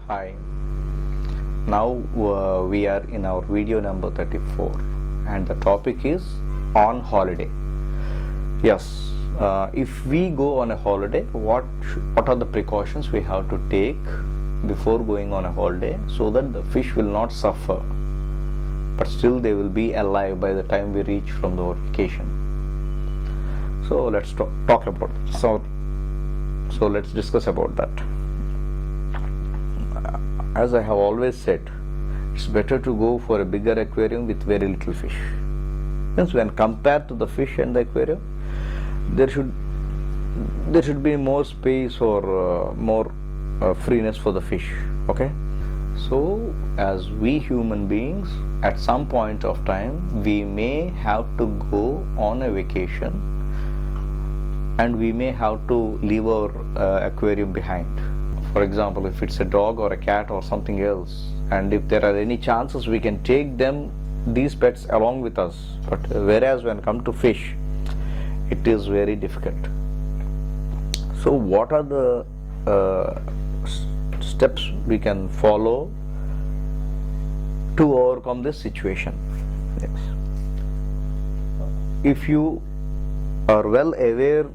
Hi, now we are in our video number 34 and the topic is on holiday. Yes, if we go on a holiday, what are the precautions we have to take before going on a holiday so that the fish will not suffer, but still they will be alive by the time we reach from the vacation. So let's talk about it. So let's discuss about that. As I have always said, it's better to go for a bigger aquarium with very little fish. Means when compared to the fish and the aquarium, there should be more space or more freeness for the fish. Okay. So as we human beings, at some point of time, we may have to go on a vacation, and we may have to leave our aquarium behind. For example, if it's a dog or a cat or something else, and if there are any chances, we can take these pets along with us. But whereas when come to fish, it is very difficult. So what are the steps we can follow to overcome this situation? Yes. If you are well aware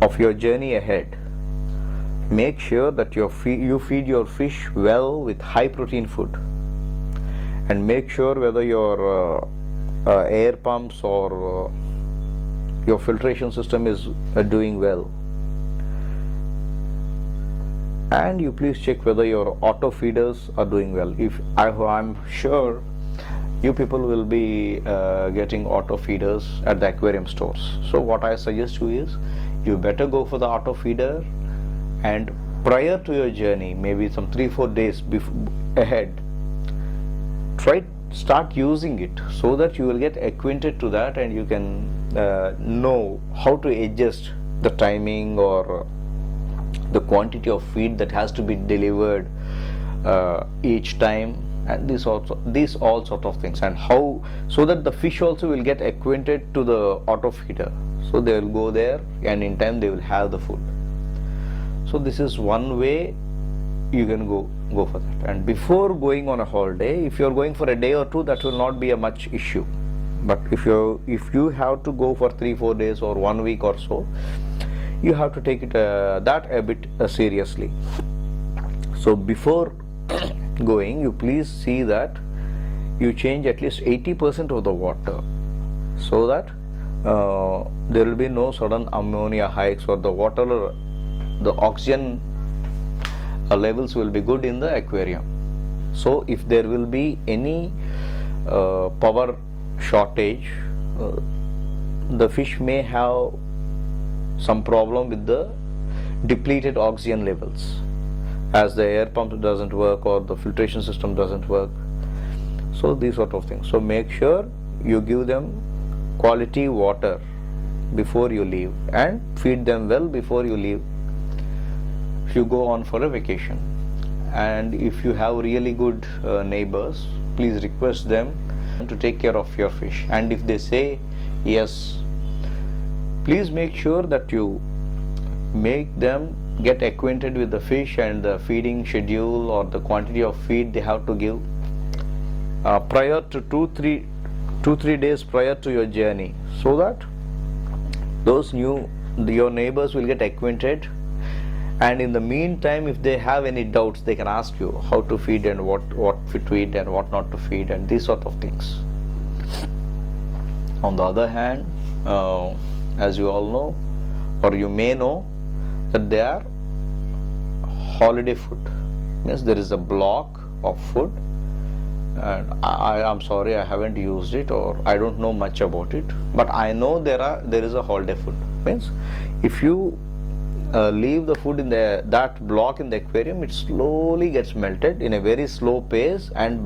of your journey ahead, make sure that you feed your fish well with high protein food, and make sure whether your air pumps or your filtration system is doing well, and you please check whether your auto feeders are doing well. I'm sure you people will be getting auto feeders at the aquarium stores. So what I suggest you is, you better go for the auto feeder, and prior to your journey, maybe some 3-4 days ahead, start using it so that you will get acquainted to that, and you can know how to adjust the timing or the quantity of feed that has to be delivered each time, and these all sort of things, and how, so that the fish also will get acquainted to the auto feeder, so they will go there and in time they will have the food. So this is one way you can go for that. And before going on a holiday, if you are going for a day or two, that will not be a much issue. But if you have to go for 3-4 days or 1 week or so, you have to take it a bit seriously. So before going, you please see that you change at least 80% of the water, so that there will be no sudden ammonia hikes, or the oxygen levels will be good in the aquarium. So if there will be any power shortage, the fish may have some problem with the depleted oxygen levels, as the air pump doesn't work or the filtration system doesn't work. So these sort of things. So make sure you give them quality water before you leave, and feed them well before you leave, if you go on for a vacation. And if you have really good neighbors, please request them to take care of your fish, and if they say yes, please make sure that you make them get acquainted with the fish and the feeding schedule or the quantity of feed they have to give prior to 2-3 days prior to your journey, so that your neighbors will get acquainted. And in the meantime, if they have any doubts, they can ask you how to feed and what to feed and what not to feed, and these sort of things. On the other hand, as you all know, or you may know, that they are holiday food. Means there is a block of food, and I'm sorry, I haven't used it, or I don't know much about it, but I know there is a holiday food. Means if you leave the food in that block in the aquarium, it slowly gets melted in a very slow pace, and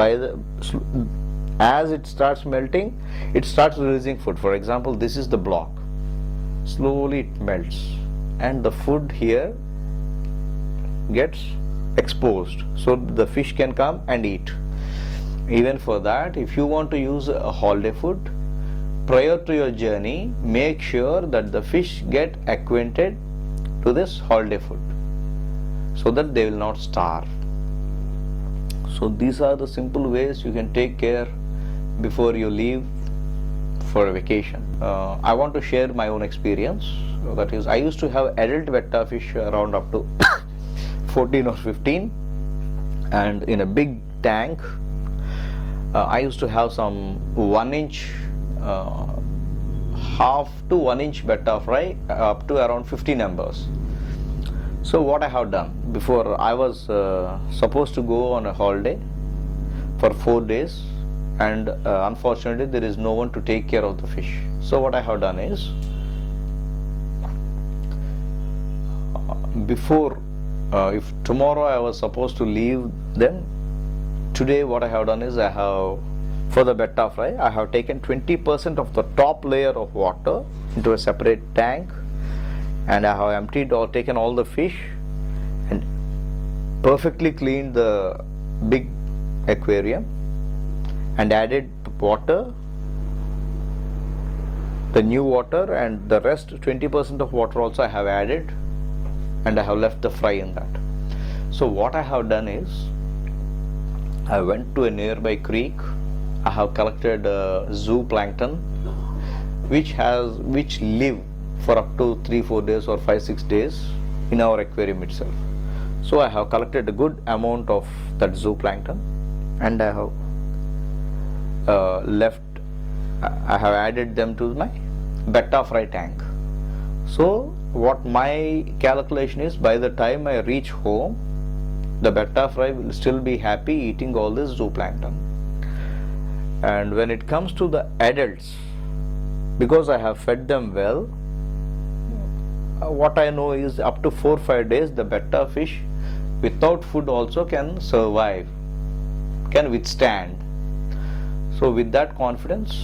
as it starts melting, it starts releasing food. For example, this is the block. Slowly it melts, and the food here gets exposed, so the fish can come and eat. Even for that, if you want to use a holiday food, prior to your journey, make sure that the fish get acquainted to this holiday food, so that they will not starve. So these are the simple ways you can take care before you leave for a vacation. I want to share my own experience. That is, I used to have adult betta fish around up to 14 or 15, and in a big tank I used to have some 1 inch, half to 1 inch betta fry up to around 50 numbers. So what I have done, before I was supposed to go on a holiday for 4 days, and unfortunately there is no one to take care of the fish. So what I have done is, before if tomorrow I was supposed to leave them, today what I have done is, I have, for the betta fry, I have taken 20% of the top layer of water into a separate tank, and I have emptied or taken all the fish and perfectly cleaned the big aquarium and added water, the new water, and the rest 20% of water also I have added, and I have left the fry in that. So what I have done is, I went to a nearby creek. I have collected zooplankton, which live for up to 3-4 days or 5-6 days in our aquarium itself. So I have collected a good amount of that zooplankton, and I have added them to my betta fry tank. So what my calculation is, by the time I reach home, the betta fry will still be happy eating all this zooplankton. And when it comes to the adults, because I have fed them well, what I know is up to 4-5 days the betta fish without food also can survive, can withstand. So with that confidence,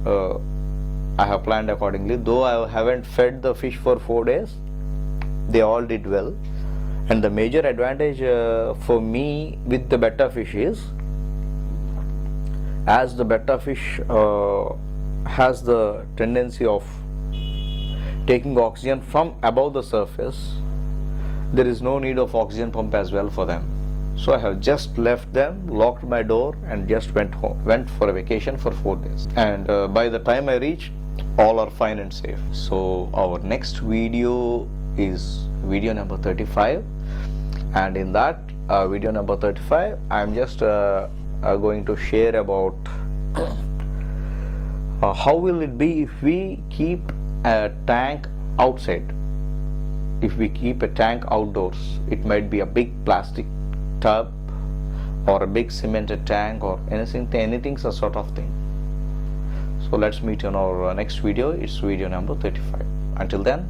I have planned accordingly. Though I haven't fed the fish for 4 days, they all did well. And the major advantage for me with the betta fish is, as the betta fish has the tendency of taking oxygen from above the surface, there is no need of oxygen pump as well for them. So I have just left them, locked my door, and just went for a vacation for 4 days. And by the time I reached, all are fine and safe. So our next video is video number 35, and in that video number 35, I am just going to share about how will it be if we keep a tank outside. If we keep a tank outdoors, it might be a big plastic tub or a big cemented tank or anything sort of thing. So let's meet in our next video. It's video number 35. Until then,